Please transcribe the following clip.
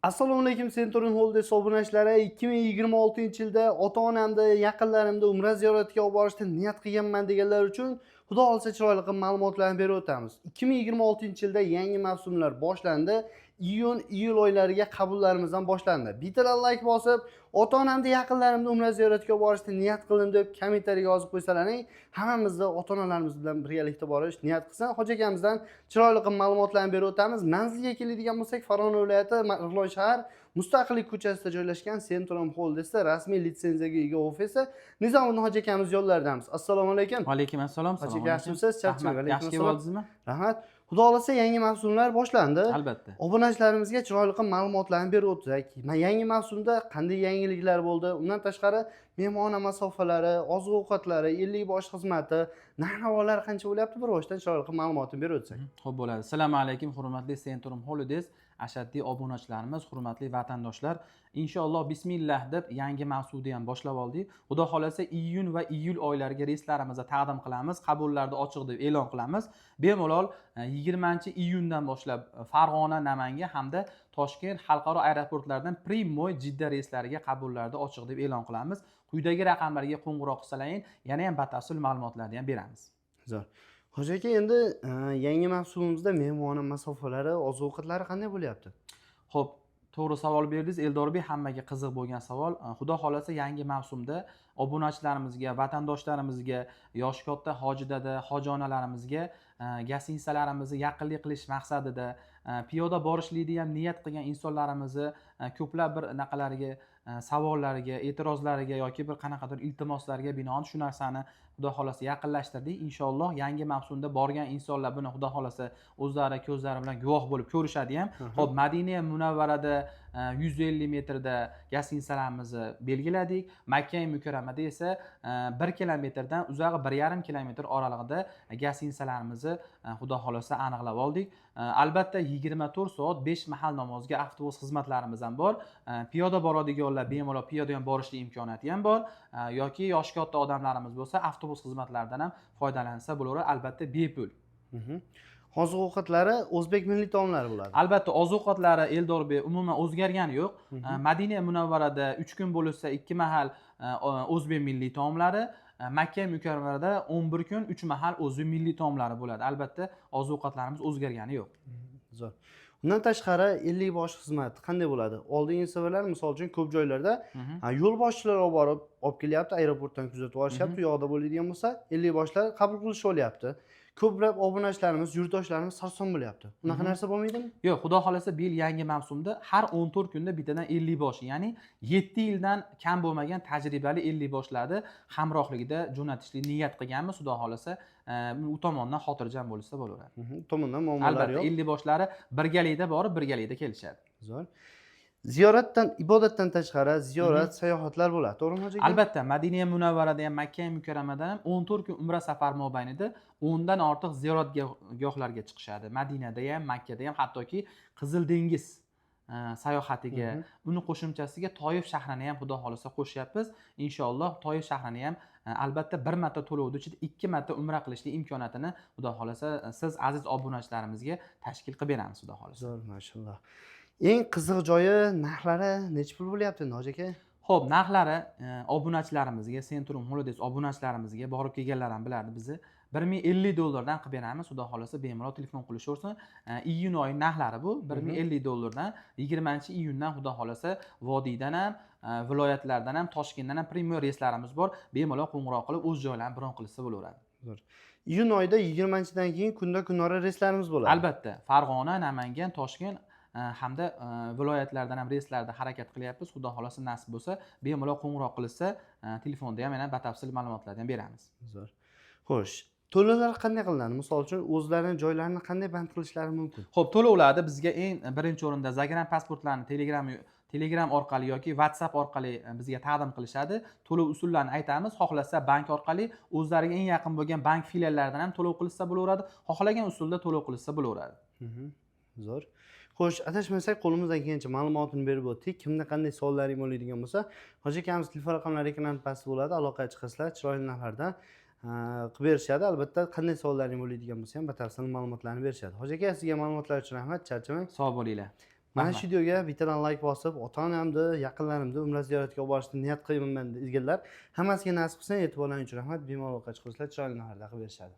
Assalomu alaykum, Centurion Holdings obunachilari. 2026-yilda ota-onamni, yaqinlarimni Umra ziyoratiga olib borishga niyat qilganman deganlar uchun Xudo xolisa chiroyli qilib ma'lumotlarni berib o'tamiz. 2026-yilda yangi mavsumlar boshlandi. Iyun-iyul oylariga qabullarimiz ham boshlandi. Bittadan like bosib, ota-onamni, yaqinlarimni Umra ziyoratiga olib borishga niyat qildim deb kommentariyaga yozib qo'ysalaring, hammamizni ota-onalarimiz bilan birgalikda borish niyat qilsin. Hoji akamizdan chiroyli qilib ma'lumotlarni berib o'tamiz. Manzilga keladigan bo'lsak, Farg'ona viloyati Marg'ilon shahar Mustaqillik ko'chasida joylashgan Centurion Holdingsda rasmiy litsenziyaga ega ofisi Nizomiddin hoji akamiz yo'llaridamiz. Assalomu alaykum. Va alaykum assalom. Hoji aka, yaxshimisiz? Charchamaysiz? Yaxshi bo'ldingizmi? Rahmat. Xudo xolisa yangi mavsumlar boshlandi. Albatta. Obunachilarimizga chiroyli qilib ma'lumotlarni berib o'tsak, yangi mavsumda qanday yangiliklar bo'ldi? Undan tashqari mehmona masofalari, oziq-ovqatlari, 50 bosh xizmati, narx-navolar qancha bo'lyapti? Bir boshdan chiroyli qilib ma'lumotni berib o'tsak. Xo'p bo'ladi. Assalomu alaykum, hurmatli Centurion Holidays ashaddiy obunachilarimiz, hurmatli vatandoshlar. Inshaalloh bismillah deb yangi mavsumni ham boshlab oldik. Xudo xolasa iyun va iyul oylariga reyslarimizni taqdim qilamiz, qabullarni ochiq deb e'lon qilamiz. Bemalol 20-iyundan boshlab Farg'ona, Namangan hamda Toshkent xalqaro aeroportlaridan Primoy, Jidda reyslariga qabullarni ochiq deb e'lon qilamiz. Quyidagi raqamlarga qo'ng'iroq qilsalaring, yana ham batafsil ma'lumotlarni ham beramiz. Zo'r. Hoji aka, endi yangi mavsumimizda mehmona masofalari, oziq-ovqatlari qanday bo'lyapti? Xo'p, to'g'ri savol berdingiz Eldorbek, hammaga qiziq bo'lgan savol. Xudo xolasa yangi mavsumda obunachilarimizga, vatandoshlarimizga, yoshi katta hoji dada, hoji onalarimizga gostinitsalarimizni yaqinlik qilish maqsadida piyoda borishlikni ham niyat qilgan insonlarimizni ko'plab bir naqalariga, savollariga, e'tirozlariga yoki bir qanaqadir iltimoslarga binoan shu narsani Xudo xolasa yaqinlashtirdik. Inshaalloh yangi mavsumda borgan insonlar buni Xudo xolasa o'zlari ko'zlari bilan guvoh bo'lib ko'rishadi ham. Xo'p, Madina Munavvarada 150 metrda gostinitsalarimizni belgiladik. Makka mukarramada esa 1 kilometrdan uzog'i 1,5 kilometr oralig'ida gostinitsalarimizni Xudo xolasa aniqlab oldik. Albatta 24 soat 5 mahal namozga avtobus xizmatlarimiz ham bor. Piyoda boradiganlar bemalol piyoda ham borishlik imkoniyati ham bor. Yoki yoshi katta odamlarimiz bo'lsa avtobus xizmatlaridan ham foydalansa bo'laveradi, albatta bepul. Oziq-ovqatlari o'zbek milliy taomlari bo'ladi. Albatta oziq-ovqatlari Eldorbek umuman o'zgargani yo'q. Madina Munavvarada 3 kun bo'lsa 2 mahal o'zbek milliy taomlari, Makka mukarramada 11 kun 3 mahal o'zbek milliy taomlari bo'ladi. Albatta oziq-ovqatlarimiz o'zgargani yo'q. Zo'r. Undan tashqari 50 bosh xizmat qanday bo'ladi? Oldingi safarlar misol uchun ko'p joylarda yo'lboshchilar olib borib kelyapti, aeroportdan kuzatib olishyapti, u yoqda bo'ladigan bo'lsa 50 boshlar qabul qilishib olyapti. Ko'plab obunachilarimiz, yurtdoshlarimiz sarson bo'lyapti. Unaqa narsa bo'lmaydimi? Yo'q, Xudo xolasa bu yil yangi mavsumda har 14 kunda bittadan 50 bosh, ya'ni 7 yildan kam bo'lmagan tajribali 50 boshlarni hamrohligida jo'natishlik niyat qilganmiz. Xudo xolasa u tomondan xotirjam bo'lsa bo'laveradi. Tomondan muammolar yo'q. Albatta 50 boshlari birgalikda borib, birgalikda kelishadi. Zo'r. Ziyoratdan, ibodatdan tashqari ziyorat, sayohatlar bo'ladi, to'g'rimi hoji aka? Albatta, Madina Munavvarada ham, Makka mukarramada ham 14 kun umra safar mobaynida 10 dan ortiq ziyoratgohlarga chiqishadi. Madinada ham, Makkada ham, hattoki Qizil dengiz sayohatiga, buni qo'shimchasiga Toyif shahrini ham Xudo xolasa qo'shyapmiz. Inshaalloh Toyif shahrini ham albatta bir marta to'lovni ichida 2 marta umra qilishlik imkoniyatini Xudo xolasa siz aziz obunachilarimizga tashkil qilib beramiz Xudo xolasa. Zo'r, mashalloh. Eng qiziq joyi, narxlari necha pul bo'lyapti endi hoji aka? Xo'p, narxlari obunachilarimizga, Centurion Holidays obunachilarimizga borib kelganlar ham biladi, bizni $1050 qilib beramiz. Xudo xolasa bemalol telefon qilishaversin. Iyun oyi narxlari bu $1050. 20-iyundan Xudo xolasa vodiydan ham, viloyatlardan ham, Toshkentdan ham Primoy reyslarimiz bor. Bemalol qo'ng'iroq qilib o'z joylarini bron qilsa bo'laveradi. Zo'r. Iyun oyida 20-dan keyin kunda-kunora reyslarimiz bo'ladi. Albatta, Farg'ona, Namangan, Toshkent hamda viloyatlardan ham reyslarda harakat qilyapmiz. Xudo xolasa nasib bo'lsa, bemalol qo'ng'iroq qilsa, telefonda ham yana batafsil ma'lumotlarni ham beramiz. Zo'r. Xo'sh, to'lovlar qanday qilinadi? Misol uchun o'zlarining joylarini qanday band qilishlari mumkin? Xo'p, to'lovlarda bizga eng birinchi o'rinda Zagram pasportlarini Telegram orqali yoki WhatsApp orqali bizga taqdim qilishadi. To'lov usullarini aytamiz. Xohlasa bank orqali o'zlariga eng yaqin bo'lgan bank filiallaridan ham to'lov qilsa bo'laveradi. Xohlagan usulda to'lov qilsa bo'laveradi. Zo'r. Xo'sh, adashmasak qo'limizdan kelgancha ma'lumotini berib o'tdik. Kimda qanday savollaring bo'ladigan bo'lsa, hoji akamiz telefon raqamlari ekranda pastda bo'ladi. Aloqaga chiqasizlar, chiroyli narxlarda qilib berishadi. Albatta, qanday savollaring bo'ladigan bo'lsa ham batafsil ma'lumotlarni berishadi. Hoji aka, sizga ma'lumotlar uchun rahmat, charchamang. Sog' bo'linglar. Mana Rahmat. shu videoga bittadan like bosib, ota-onamni, yaqinlarimni umra ziyoratiga olib borishni niyat qilyapman deganlar, hammasiga nasib qilsa, e'tiborlaringiz uchun rahmat. Bemalol chiqib chiroyli narxlarda qilib berishadi.